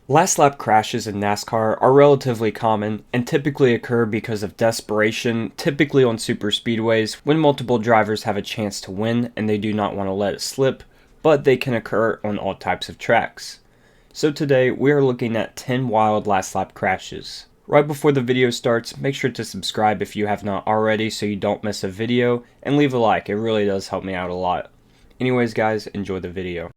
Last lap crashes in NASCAR are relatively common and typically occur because of desperation, typically on super speedways when multiple drivers have a chance to win and they do not want to let it slip, but they can occur on all types of tracks. So today we are looking at 10 wild last lap crashes. Right before the video starts, make sure to subscribe if you have not already so you don't miss a video, and leave a like, it really does help me out a lot. Anyways guys, enjoy the video.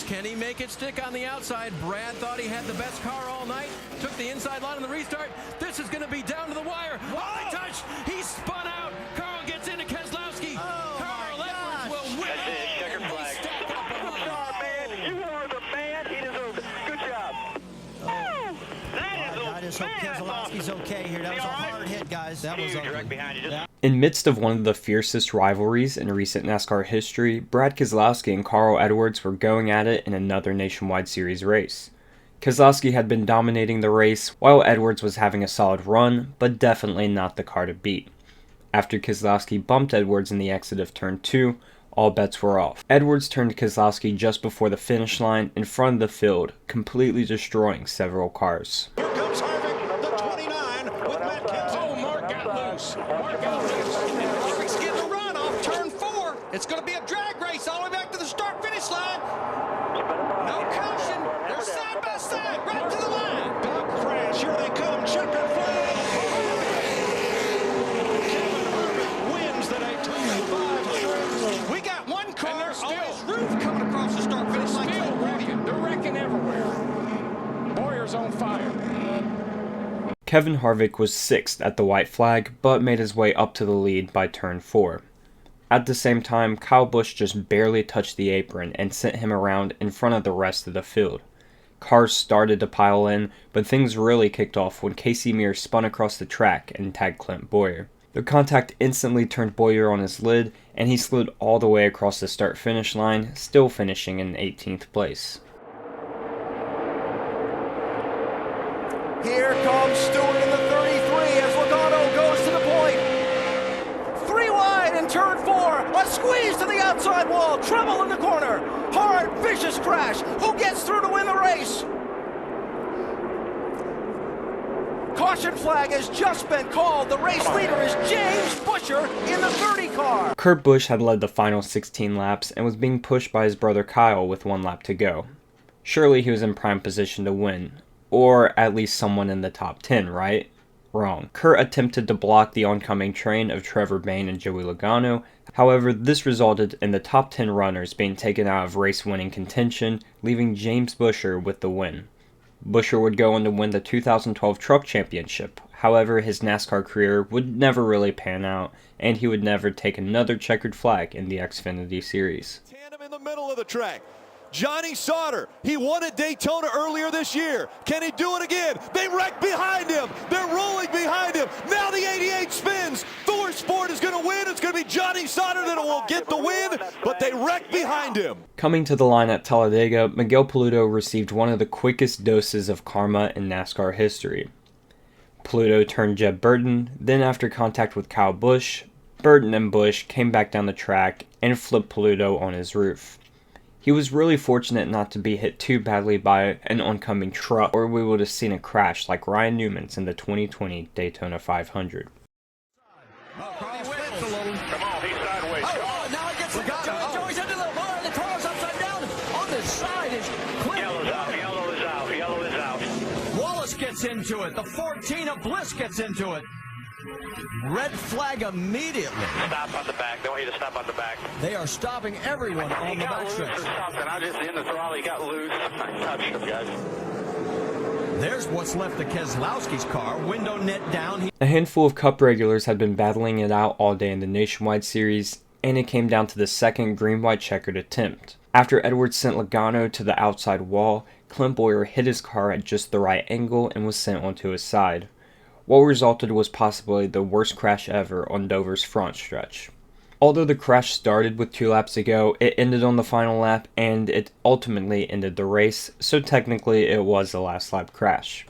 Can he make it stick on the outside? Brad thought he had the best car all night. Took the inside line in the restart. This is going to be down to the wire. Oh, they touch. He spun out. Carl gets into Keselowski. Oh, Carl Edwards will win. That's it. Checkered flag. Man, you are the man. He deserves it. Good job. I just hope Keselowski's okay here. That was a hard hit, guys. That was direct behind you. In midst of one of the fiercest rivalries in recent NASCAR history, Brad Keselowski and Carl Edwards were going at it in another Nationwide Series race. Keselowski had been dominating the race, while Edwards was having a solid run, but definitely not the car to beat. After Keselowski bumped Edwards in the exit of Turn 2, all bets were off. Edwards turned Keselowski just before the finish line in front of the field, completely destroying several cars. Here comes Harvick, the 29, with Matt Kenseth. Oh, Mark got loose. Mark got loose. Harvick's getting a run off Turn 4. It's going to be a drag race all the way back to the start-finish line. No caution. They're side by side, right to the line. Dog crash. Here they come. Checker flag. Kevin Harvick wins the Daytona 500. We got one car on his roof coming across the start-finish line. Still wrecking. They're wrecking everywhere. Boyer's on fire. Kevin Harvick was 6th at the white flag, but made his way up to the lead by Turn 4. At the same time, Kyle Busch just barely touched the apron and sent him around in front of the rest of the field. Cars started to pile in, but things really kicked off when Casey Mears spun across the track and tagged Clint Bowyer. The contact instantly turned Bowyer on his lid, and he slid all the way across the start-finish line, still finishing in 18th place. Here comes Stewart in the 33 as Logano goes to the point. 3 wide in Turn 4. A squeeze to the outside wall. Trouble in the corner. Hard, vicious crash. Who gets through to win the race? Caution flag has just been called. The race leader is James Busher in the 30 car. Kurt Busch had led the final 16 laps and was being pushed by his brother Kyle with 1 lap to go. Surely he was in prime position to win. Or at least someone in the top 10, right? Wrong. Kurt attempted to block the oncoming train of Trevor Bayne and Joey Logano. However, this resulted in the top 10 runners being taken out of race-winning contention, leaving James Busher with the win. Busher would go on to win the 2012 Truck Championship. However, his NASCAR career would never really pan out, and he would never take another checkered flag in the Xfinity Series. Tandem in the middle of the track. Johnny Sauter, he won at Daytona earlier this year. Can he do it again? They wreck behind him. They're rolling behind him. Now the 88 spins. Thor Sport is going to win. It's going to be Johnny Sauter that will get the win, but they wreck behind him. Coming to the line at Talladega, Miguel Paludo received one of the quickest doses of karma in NASCAR history. Paludo turned Jeb Burton, then after contact with Kyle Busch, Burton and Busch came back down the track and flipped Paludo on his roof. He was really fortunate not to be hit too badly by an oncoming truck, or we would have seen a crash like Ryan Newman's in the 2020 Daytona 500. Oh, Carl flips a little. Come on, he's sideways. Oh, now he gets Joey's into the bar. The car's upside down. On the side is Clint. Yellow's out. Yellow is out. Yellow is out. Wallace gets into it. The 14 of Bliss gets into it. Red flag immediately. Stop on the back. They want you to stop on the back. They are stopping everyone on the back stretch. Something. I just in the throttle. He got loose. I touched him, guys. There's what's left of Keselowski's car. Window net down. A handful of Cup regulars had been battling it out all day in the Nationwide Series, and it came down to the second green-white checkered attempt. After Edwards sent Logano to the outside wall, Clint Bowyer hit his car at just the right angle and was sent onto his side. What resulted was possibly the worst crash ever on Dover's front stretch. Although the crash started with 2 laps to go, it ended on the final lap and it ultimately ended the race, so technically it was a last lap crash.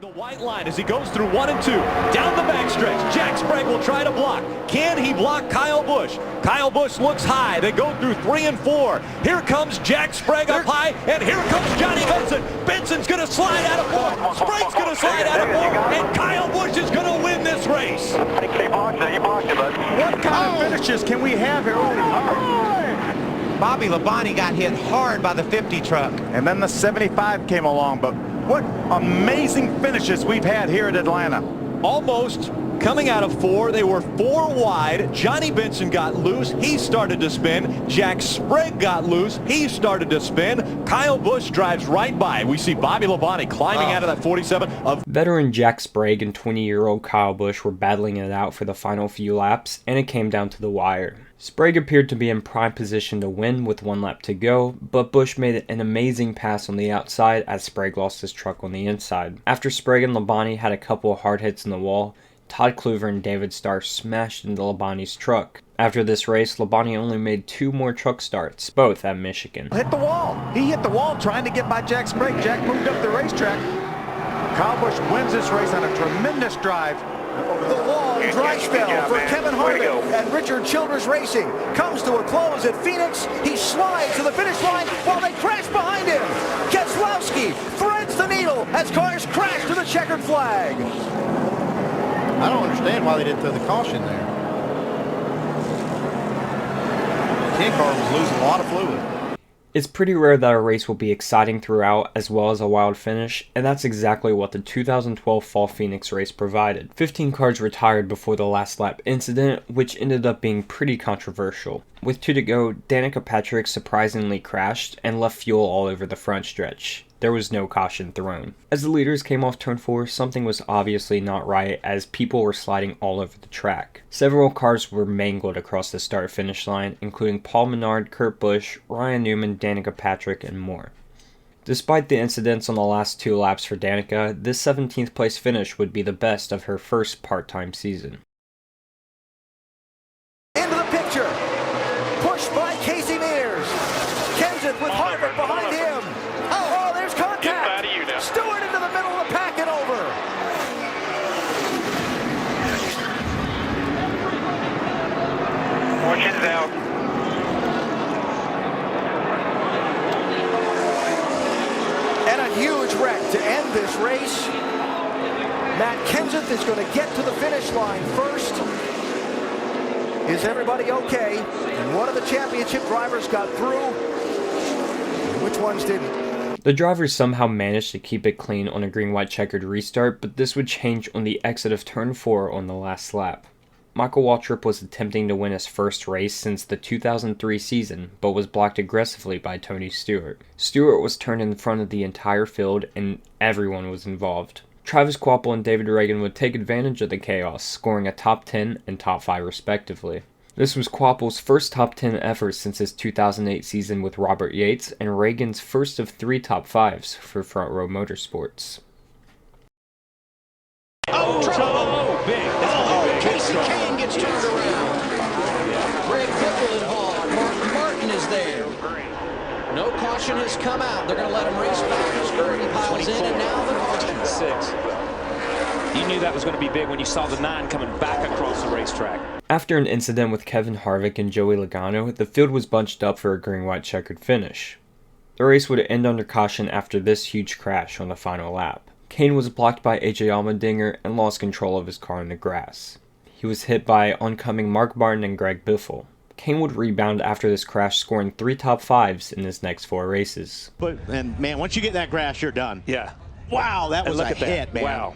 The white line as he goes through 1 and 2. Down the backstretch. Jack Sprague will try to block. Can he block Kyle Busch? Kyle Busch looks high. They go through 3 and 4. Here comes Jack Sprague up high, and here comes Johnny Benson. Benson's going to slide out of 4. Sprague's going to slide out of 4, and Kyle Busch is going to win this race. What kind of finishes can we have here? Bobby Labonte got hit hard by the 50 truck. And then the 75 came along, but what amazing finishes we've had here at Atlanta. Almost coming out of 4. They were 4 wide. Johnny Benson got loose. He started to spin. Jack Sprague got loose. He started to spin. Kyle Busch drives right by. We see Bobby Labonte climbing out of that 47. Veteran Jack Sprague and 20-year-old Kyle Busch were battling it out for the final few laps, and it came down to the wire. Sprague appeared to be in prime position to win with 1 lap to go, but Busch made an amazing pass on the outside as Sprague lost his truck on the inside. After Sprague and Labonte had a couple of hard hits in the wall, Todd Kluver and David Starr smashed into Labonte's truck. After this race, Labonte only made 2 more truck starts, both at Michigan. Hit the wall. He hit the wall trying to get by Jack Sprague. Jack moved up the racetrack. Kyle Busch wins this race on a tremendous drive. The long dry spell for Kevin Harvick and Richard Childress Racing comes to a close at Phoenix. He slides to the finish line while they crash behind him. Keselowski threads the needle as cars crash to the checkered flag. I don't understand why they didn't throw the caution there. The 10 car was losing a lot of fluid. It's pretty rare that a race will be exciting throughout as well as a wild finish, and that's exactly what the 2012 Fall Phoenix race provided. 15 cars retired before the last lap incident, which ended up being pretty controversial. With 2 to go, Danica Patrick surprisingly crashed and left fuel all over the front stretch. There was no caution thrown. As the leaders came off turn 4, something was obviously not right as people were sliding all over the track. Several cars were mangled across the start-finish line, including Paul Menard, Kurt Busch, Ryan Newman, Danica Patrick, and more. Despite the incidents on the last 2 laps for Danica, this 17th place finish would be the best of her first part-time season. Into the picture, pushed by Casey Mears. Kenseth with Harvick behind him. Oh, there's contact. Stewart into the middle of the pack and over. Fortune's out. And a huge wreck to end this race. Matt Kenseth is going to get to the finish line first. Is everybody okay? And one of the championship drivers got through. Which ones didn't? The drivers somehow managed to keep it clean on a green-white checkered restart, but this would change on the exit of turn 4 on the last lap. Michael Waltrip was attempting to win his first race since the 2003 season, but was blocked aggressively by Tony Stewart. Stewart was turned in front of the entire field, and everyone was involved. Travis Kvapil and David Reagan would take advantage of the chaos, scoring a top 10 and top 5 respectively. This was Kvapil's first top 10 effort since his 2008 season with Robert Yates, and Reagan's first of 3 top 5s for Front Row Motorsports. Casey Kane gets turned around. Greg Biffle involved. Mark Martin is there. No caution has come out. They're going to let him race back as Gurdy piles in, and now the caution. 6. You knew that was going to be big when you saw the 9 coming back across the racetrack. After an incident with Kevin Harvick and Joey Logano, the field was bunched up for a green-white checkered finish. The race would end under caution after this huge crash on the final lap. Kane was blocked by AJ Allmendinger and lost control of his car in the grass. He was hit by oncoming Mark Martin and Greg Biffle. Kane would rebound after this crash, scoring 3 top 5s in his next 4 races. And man, once you get that grass, you're done. Yeah. Wow, that was a hit, that. man. Wow.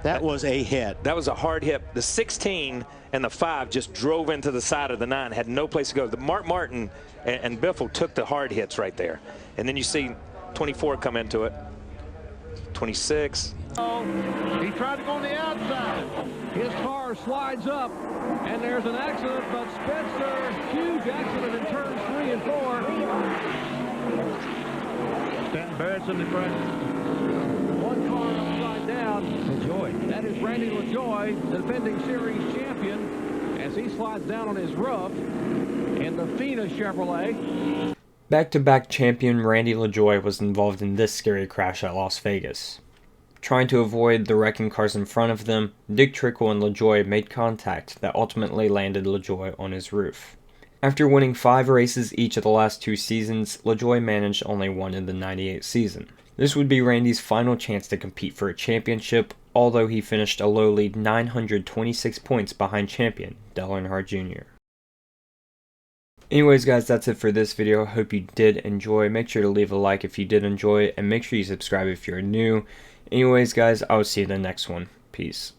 That was a hit. That was a hard hit. The 16 and the 5 just drove into the side of the 9, had no place to go. The Mark Martin and Biffle took the hard hits right there. And then you see 24 come into it. 26. He tried to go on the outside. His car slides up, and there's an accident, but Spencer, huge accident in turns 3 and 4. Stanton Barrett's in the front. One car upside down. LaJoy. That is Randy LaJoy, the defending series champion, as he slides down on his roof in the Fina Chevrolet. Back-to-back champion Randy LaJoy was involved in this scary crash at Las Vegas. Trying to avoid the wrecking cars in front of them, Dick Trickle and LaJoie made contact that ultimately landed LaJoie on his roof. After winning 5 races each of the last 2 seasons, LaJoie managed only one in the '98 season. This would be Randy's final chance to compete for a championship, although he finished a lowly 926 points behind champion Dale Earnhardt Jr. Anyways guys, that's it for this video. Hope you did enjoy. Make sure to leave a like if you did enjoy, and make sure you subscribe if you're new. Anyways guys, I will see you in the next one. Peace.